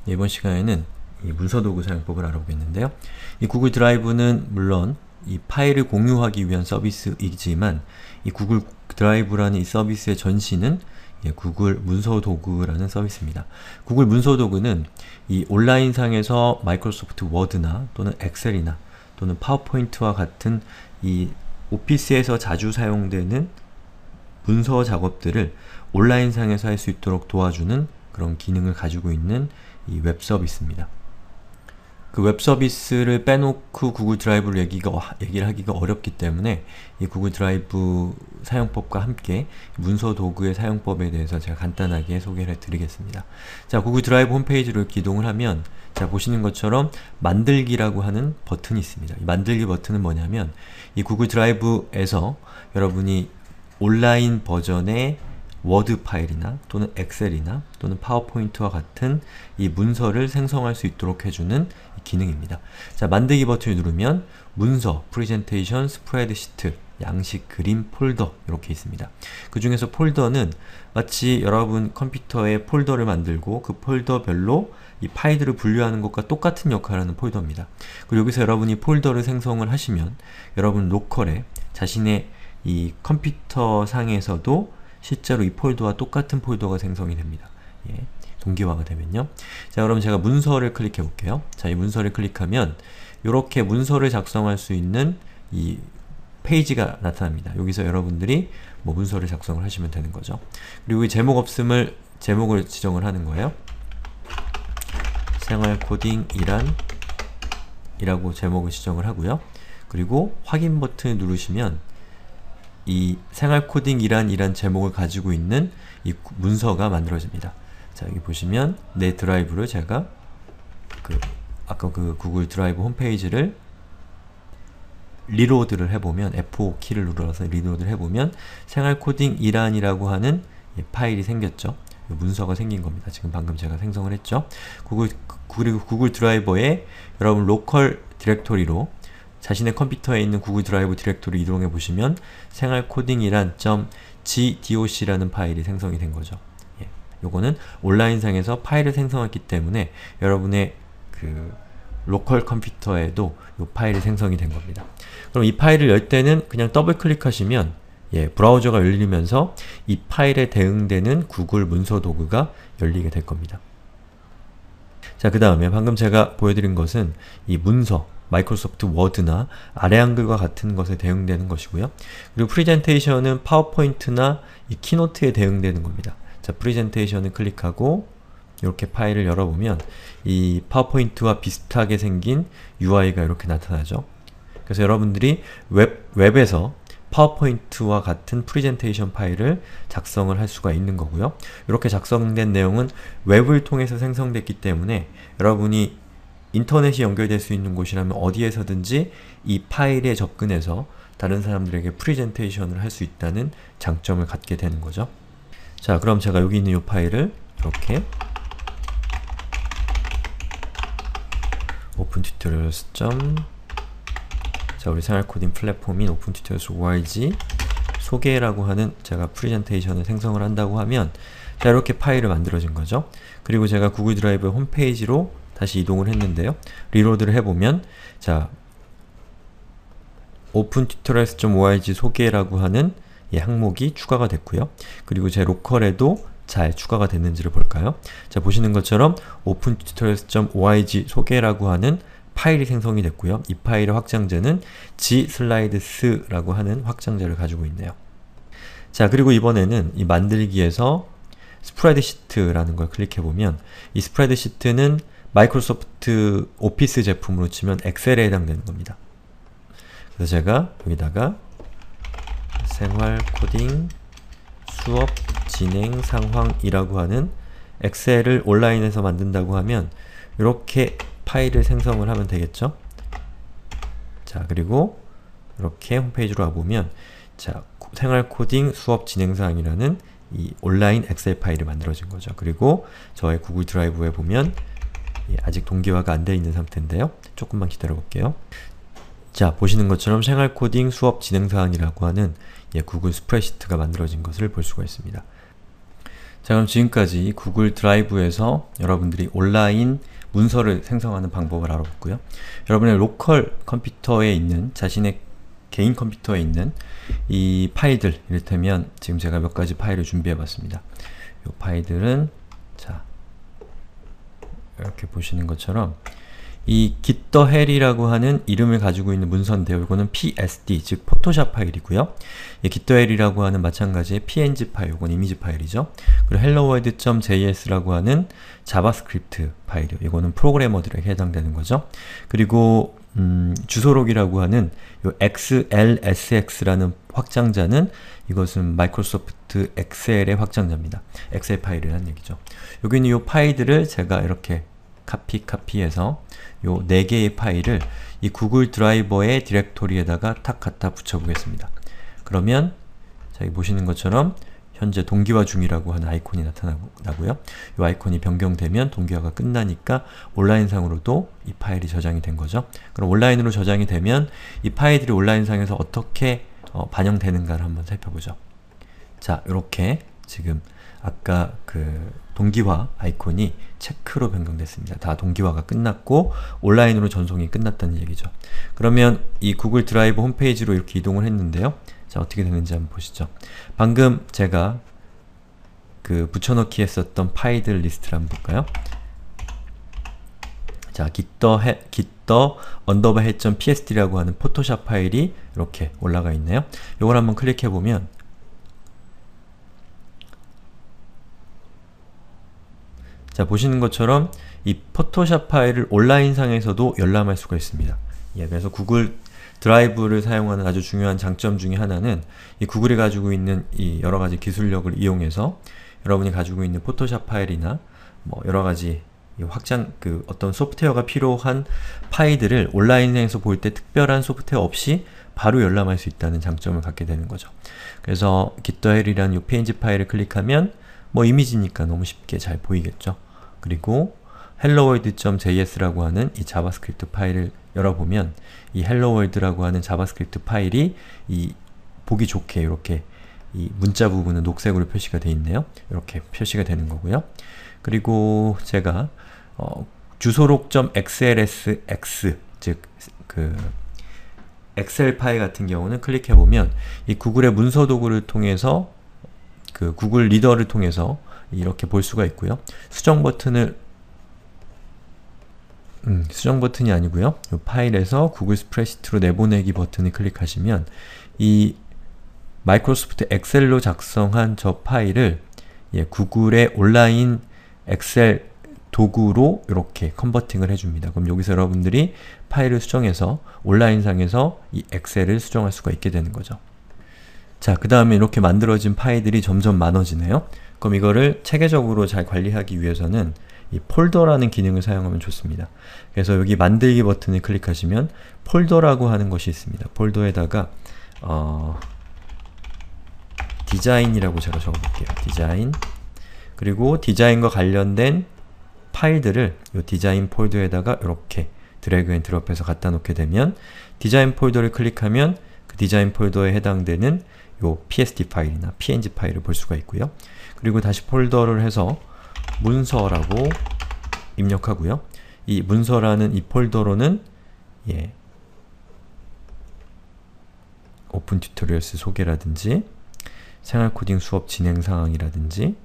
이번 시간에는 이 문서도구 사용법을 알아보겠는데요. 이 구글 드라이브는 물론 이 파일을 공유하기 위한 서비스이지만 이 구글 드라이브라는 이 서비스의 전신은 구글 문서도구라는 서비스입니다. 구글 문서도구는 이 온라인상에서 마이크로소프트 워드나 또는 엑셀이나 또는 파워포인트와 같은 이 오피스에서 자주 사용되는 문서 작업들을 온라인상에서 할 수 있도록 도와주는 그런 기능을 가지고 있는 이 웹 서비스입니다. 그 웹 서비스를 빼놓고 구글 드라이브를 얘기를 하기가 어렵기 때문에 이 구글 드라이브 사용법과 함께 문서 도구의 사용법에 대해서 제가 간단하게 소개를 해드리겠습니다. 자, 구글 드라이브 홈페이지로 이렇게 이동을 하면 자, 보시는 것처럼 만들기라고 하는 버튼이 있습니다. 이 만들기 버튼은 뭐냐면 이 구글 드라이브에서 여러분이 온라인 버전의 워드 파일이나 또는 엑셀이나 또는 파워포인트와 같은 이 문서를 생성할 수 있도록 해주는 기능입니다. 자, 만들기 버튼을 누르면 문서, 프레젠테이션, 스프레드시트, 양식, 그림, 폴더 이렇게 있습니다. 그 중에서 폴더는 마치 여러분 컴퓨터에 폴더를 만들고 그 폴더별로 이 파일들을 분류하는 것과 똑같은 역할을 하는 폴더입니다. 그리고 여기서 여러분이 폴더를 생성을 하시면 여러분 로컬에 자신의 이 컴퓨터 상에서도 실제로 이 폴더와 똑같은 폴더가 생성이 됩니다. 예, 동기화가 되면요. 자, 그럼 제가 문서를 클릭해 볼게요. 자, 이 문서를 클릭하면 이렇게 문서를 작성할 수 있는 이 페이지가 나타납니다. 여기서 여러분들이 뭐 문서를 작성을 하시면 되는 거죠. 그리고 이 제목 없음을 제목을 지정을 하는 거예요. 생활 코딩 이라고 제목을 지정을 하고요. 그리고 확인 버튼을 누르시면 이 생활 코딩 이란 제목을 가지고 있는 이 문서가 만들어집니다. 자, 여기 보시면 내 드라이브를 제가 아까 그 구글 드라이브 홈페이지를 리로드를 해보면 F5 키를 눌러서 리로드를 해보면 생활 코딩 이란이라고 하는 파일이 생겼죠. 문서가 생긴 겁니다. 지금 방금 제가 생성을 했죠. 그리고 구글 드라이버에 여러분 로컬 디렉토리로 자신의 컴퓨터에 있는 구글 드라이브 디렉토리 이동해 보시면 생활 코딩이란 .gdoc라는 파일이 생성이 된 거죠. 예, 요거는 온라인상에서 파일을 생성했기 때문에 여러분의 그 로컬 컴퓨터에도 이 파일이 생성이 된 겁니다. 그럼 이 파일을 열 때는 그냥 더블 클릭하시면 브라우저가 열리면서 이 파일에 대응되는 구글 문서 도구가 열리게 될 겁니다. 자, 그 다음에 방금 제가 보여드린 것은 이 문서, 마이크로소프트 워드나 아래 한글과 같은 것에 대응되는 것이고요. 그리고 프레젠테이션은 파워포인트나 이 키노트에 대응되는 겁니다. 자, 프레젠테이션을 클릭하고 이렇게 파일을 열어보면 이 파워포인트와 비슷하게 생긴 UI가 이렇게 나타나죠. 그래서 여러분들이 웹에서 파워포인트와 같은 프레젠테이션 파일을 작성을 할 수가 있는 거고요. 이렇게 작성된 내용은 웹을 통해서 생성됐기 때문에 여러분이 인터넷이 연결될 수 있는 곳이라면 어디에서든지 이 파일에 접근해서 다른 사람들에게 프레젠테이션을 할 수 있다는 장점을 갖게 되는 거죠. 자, 그럼 제가 여기 있는 이 파일을 이렇게 opentutorials. 자, 우리 생활코딩 플랫폼인 opentutorials org 소개라고 하는 제가 프레젠테이션을 생성을 한다고 하면 자, 이렇게 파일을 만들어진 거죠. 그리고 제가 구글 드라이브 홈페이지로 다시 이동을 했는데요. 리로드를 해보면 자, opentutorials.org 소개라고 하는 이 항목이 추가가 됐고요. 그리고 제 로컬에도 잘 추가가 됐는지를 볼까요? 자, 보시는 것처럼 opentutorials.org 소개라고 하는 파일이 생성이 됐고요. 이 파일의 확장재는 gslides.라고 하는 확장재를 가지고 있네요. 자, 그리고 이번에는 이 만들기에서 스프레드시트라는 걸 클릭해보면 이 스프레드시트는 마이크로소프트 오피스 제품으로 치면 엑셀에 해당되는 겁니다. 그래서 제가 여기다가 생활 코딩 수업 진행 상황이라고 하는 엑셀을 온라인에서 만든다고 하면 이렇게 파일을 생성을 하면 되겠죠? 자, 그리고 이렇게 홈페이지로 와보면 자, 생활 코딩 수업 진행 사항이라는 이 온라인 엑셀 파일이 만들어진 거죠. 그리고 저의 구글 드라이브에 보면 아직 동기화가 안 되어 있는 상태인데요. 조금만 기다려 볼게요. 자, 보시는 것처럼 생활 코딩 수업 진행 사항이라고 하는 구글 스프레드시트가 만들어진 것을 볼 수가 있습니다. 자, 그럼 지금까지 구글 드라이브에서 여러분들이 온라인 문서를 생성하는 방법을 알아봤고요. 여러분의 로컬 컴퓨터에 있는, 자신의 개인 컴퓨터에 있는 이 파일들, 이를테면 지금 제가 몇 가지 파일을 준비해 봤습니다. 이 파일들은 자, 이렇게 보시는 것처럼 이 gitHell이라고 하는 이름을 가지고 있는 문서인데요. 이거는 PSD, 즉 포토샵 파일이고요. 이 gitHell이라고 하는 마찬가지의 png 파일, 이건 이미지 파일이죠. 그리고 helloworld.js라고 하는 자바스크립트 파일이요. 이거는 프로그래머들에게 해당되는 거죠. 그리고 주소록이라고 하는 요 XLSX라는 확장자는 이것은 마이크로소프트 엑셀의 확장자입니다. 엑셀 파일이라는 얘기죠. 여기 있는 이 파일들을 제가 이렇게 카피해서 요 4개의 파일을 이 구글 드라이버의 디렉토리에다가 탁 갖다 붙여보겠습니다. 그러면 자, 여기 보시는 것처럼 현재 동기화 중이라고 하는 아이콘이 나타나고요. 이 아이콘이 변경되면 동기화가 끝나니까 온라인상으로도 이 파일이 저장이 된 거죠. 그럼 온라인으로 저장이 되면 이 파일들이 온라인상에서 어떻게 반영되는가를 한번 살펴보죠. 자, 이렇게 지금 아까 그 동기화 아이콘이 체크로 변경됐습니다. 다 동기화가 끝났고 온라인으로 전송이 끝났다는 얘기죠. 그러면 이 구글 드라이브 홈페이지로 이렇게 이동을 했는데요. 자, 어떻게 되는지 한번 보시죠. 방금 제가 그 붙여넣기 했었던 파일들 리스트를 한번 볼까요? 자, git_head.psd라고 하는 포토샵 파일이 이렇게 올라가 있네요. 이걸 한번 클릭해보면 자, 보시는 것처럼 이 포토샵 파일을 온라인상에서도 열람할 수가 있습니다. 예, 그래서 구글 드라이브를 사용하는 아주 중요한 장점 중에 하나는 이 구글이 가지고 있는 이 여러가지 기술력을 이용해서 여러분이 가지고 있는 포토샵 파일이나 뭐 여러가지 어떤 소프트웨어가 필요한 파일들을 온라인상에서 볼 때 특별한 소프트웨어 없이 바로 열람할 수 있다는 장점을 갖게 되는 거죠. 그래서 gitHell이라는 이 png 파일을 클릭하면 뭐 이미지니까 너무 쉽게 잘 보이겠죠. 그리고 helloworld.js라고 하는 이 자바스크립트 파일을 열어보면 이 helloworld라고 하는 자바스크립트 파일이 이 보기 좋게 이렇게 이 문자 부분은 녹색으로 표시가 되어 있네요. 이렇게 표시가 되는 거고요. 그리고 제가 주소록.xlsx 즉 그 엑셀 파일 같은 경우는 클릭해보면 이 구글의 문서 도구를 통해서 그 구글 리더를 통해서 이렇게 볼 수가 있고요. 수정 버튼이 아니고요. 이 파일에서 구글 스프레드시트로 내보내기 버튼을 클릭하시면 이 마이크로소프트 엑셀로 작성한 저 파일을 구글의 온라인 엑셀 도구로 이렇게 컨버팅을 해줍니다. 그럼 여기서 여러분들이 파일을 수정해서 온라인상에서 이 엑셀을 수정할 수가 있게 되는 거죠. 자, 그 다음에 이렇게 만들어진 파일들이 점점 많아지네요. 그럼 이거를 체계적으로 잘 관리하기 위해서는 이 폴더라는 기능을 사용하면 좋습니다. 그래서 여기 만들기 버튼을 클릭하시면 폴더라고 하는 것이 있습니다. 폴더에다가 디자인이라고 제가 적어볼게요. 디자인. 그리고 디자인과 관련된 파일들을 이 디자인 폴더에다가 이렇게 드래그 앤 드롭해서 갖다 놓게 되면 디자인 폴더를 클릭하면 그 디자인 폴더에 해당되는 요 PSD 파일이나 PNG 파일을 볼 수가 있고요. 그리고 다시 폴더를 해서 문서라고 입력하고요. 이 문서라는 이 폴더로는 오픈 튜토리얼스 소개라든지 생활 코딩 수업 진행 상황이라든지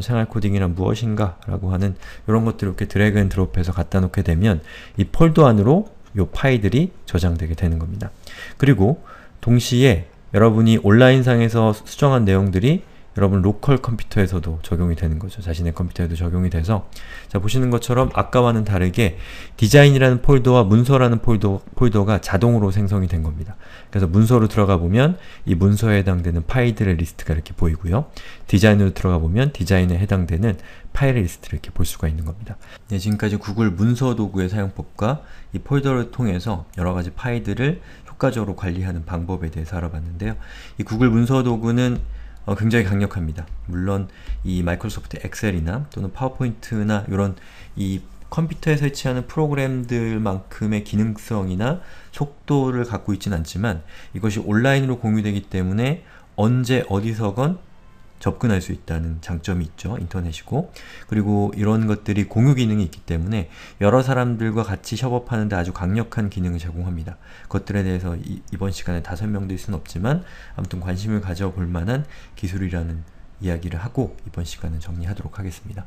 생활 코딩이란 무엇인가 라고 하는 이런 것들을 이렇게 드래그 앤 드롭해서 갖다 놓게 되면 이 폴더 안으로 이 파일들이 저장되게 되는 겁니다. 그리고 동시에 여러분이 온라인상에서 수정한 내용들이 여러분 로컬 컴퓨터에서도 적용이 되는 거죠. 자신의 컴퓨터에도 적용이 돼서 자, 보시는 것처럼 아까와는 다르게 디자인이라는 폴더와 문서라는 폴더가 자동으로 생성이 된 겁니다. 그래서 문서로 들어가 보면 이 문서에 해당되는 파일들의 리스트가 이렇게 보이고요. 디자인으로 들어가 보면 디자인에 해당되는 파일의 리스트를 이렇게 볼 수가 있는 겁니다. 네, 지금까지 구글 문서 도구의 사용법과 이 폴더를 통해서 여러가지 파일들을 효과적으로 관리하는 방법에 대해서 알아봤는데요. 이 구글 문서 도구는 굉장히 강력합니다. 물론 이 마이크로소프트 엑셀이나 또는 파워포인트나 이런 이 컴퓨터에 설치하는 프로그램들만큼의 기능성이나 속도를 갖고 있지는 않지만 이것이 온라인으로 공유되기 때문에 언제 어디서건 접근할 수 있다는 장점이 있죠. 인터넷이고. 그리고 이런 것들이 공유 기능이 있기 때문에 여러 사람들과 같이 협업하는 데 아주 강력한 기능을 제공합니다. 그것들에 대해서 이번 시간에 다 설명드릴 수는 없지만 아무튼 관심을 가져볼 만한 기술이라는 이야기를 하고 이번 시간은 정리하도록 하겠습니다.